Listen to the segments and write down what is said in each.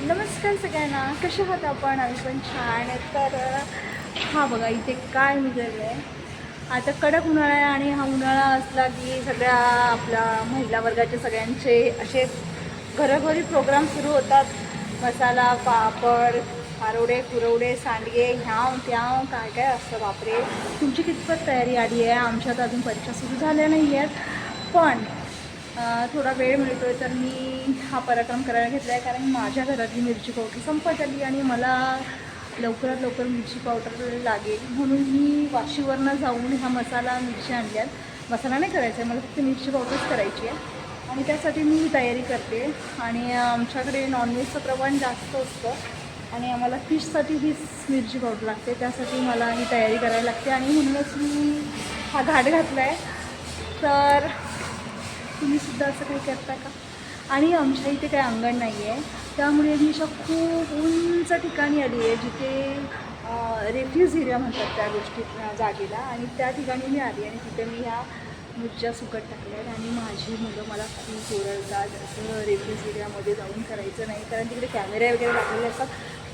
नमस्कार सगळ्यांना, कसे आहात आपण? आम्ही पण छान आहे. तर हा बघा इथे काय निघालं आहे. आता कडक उन्हाळा आहे आणि हा उन्हाळा असला की सगळ्या आपल्या महिला वर्गाचे सगळ्यांचे असे घरोघरी प्रोग्राम सुरू होतात. मसाला, पापड, आरोडे, कुरवडे, सांडगे, ह्याव त्याव काय काय असतं बापरे. तुमची कितपत तयारी आली आहे? आमच्यात अजून परीक्षा सुरू झाल्या नाही आहेत, पण थोडा वेळ मिळतो आहे तर मी हा पराक्रम करायला घेतला आहे. कारण माझ्या घरातली मिरची पावडर संपत आली आणि मला लवकरात लवकर मिरची पावडर लागेल, म्हणून मी वाशीवरनं जाऊन हा मसाला मिरची आणल्यात. मसाला नाही करायचा आहे, मला फक्त मिरची पावडरच करायची आहे आणि त्यासाठी मी तयारी करते. आणि आमच्याकडे नॉनव्हेजचं प्रमाण जास्त असतं आणि आम्हाला फिशसाठी हीच मिरची पावडर लागते, त्यासाठी मला ही तयारी करायला लागते आणि म्हणूनच मी हा घाट घातला आहे. तर तुम्हीसुद्धा असं काही करता का? आणि आमच्या इथे काही अंगण नाही आहे, त्यामुळे मी अशा खूप उंच ठिकाणी आली आहे जिथे रेफ्यूज एरिया म्हणतात त्या गोष्टी जागेला, आणि त्या ठिकाणी मी आली आणि तिथे मी ह्या मिरच्या सुकट टाकल्या आहेत. आणि माझी मुलं मला खूप ओरडतात, असं रेफ्यूज एरियामध्ये जाऊन करायचं नाही कारण तिकडे कॅमेरे वगैरे लागलेले असतात.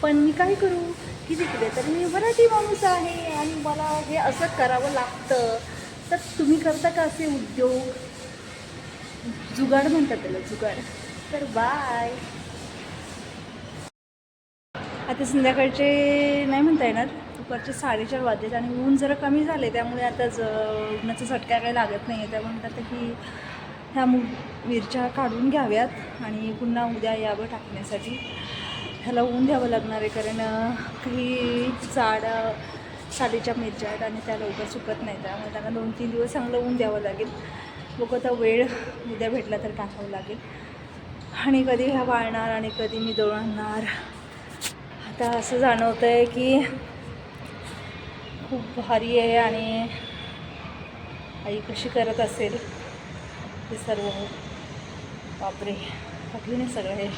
पण मी काय करू की तिकडे तर मी मराठी माणूस आहे आणि मला हे असं करावं लागतं. तर तुम्ही करता का असे उद्योग? जुगाड म्हणतात त्याला, जुगाड. तर बाय. आता संध्याकाळचे नाही म्हणता येणार, दुपारचे 4:30 वाजलेत आणि ऊन जरा कमी झाले, त्यामुळे आता उन्हाचा झटका काही लागत नाही आहे. त्यामुळे म्हणतात की ह्या मिरच्या काढून घ्याव्यात आणि पुन्हा उद्या यावं टाकण्यासाठी. ह्याला ऊन द्यावं लागणार आहे कारण काही साडीच्या मिरच्या आहेत आणि त्या लवकर सुकत नाही, त्यामुळे त्यांना 2-3 दिवस चांगलं ऊन द्यावं लागेल. बघू आता वेळ उद्या भेटला तर टाकावं लागेल. आणि कधी ह्या वाळणार आणि कधी मी दळून आणणार. आता असं जाणवतं आहे की खूप भारी आहे आणि आई कशी करत असेल हे सर्व. बापरे, कठीण आहे सगळं हे.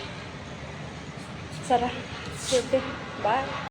चला ठेवते, बाय.